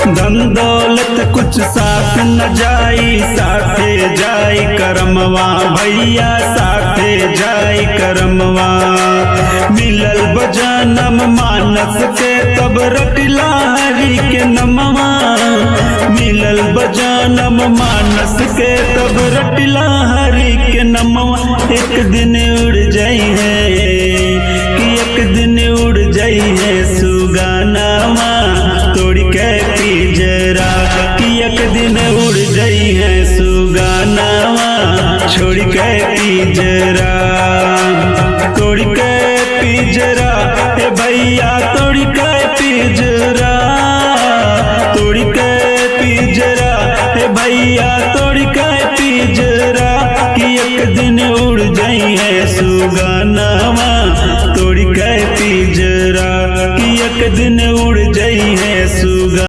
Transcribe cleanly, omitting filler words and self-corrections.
धन दौलत कुछ साथ न जाई, साथे जाई करमवा भैया, साथे जाई करमवा। मिलल बजनम मानस के तब रटिला हरि के नमवा, मिलल बजनम मानस के तब रटिला हरि के नमवा। एक दिन उड़ जाई है कि एक दिन उड़ जाई है सुगानावा तोड़ के पिंजरा, कि एक दिन उड़ जाई है सुगानावा छोड़ के पिंजरा। तोड़ के पिंजरा हे भैया तोड़ के पिंजरा, तोड़ के पिंजरा हे भैया तोड़ के पिंजरा, कि एक दिन उड़ जाई है सुगानावा तोड़ के पिंजरा, कि एक दिन उड़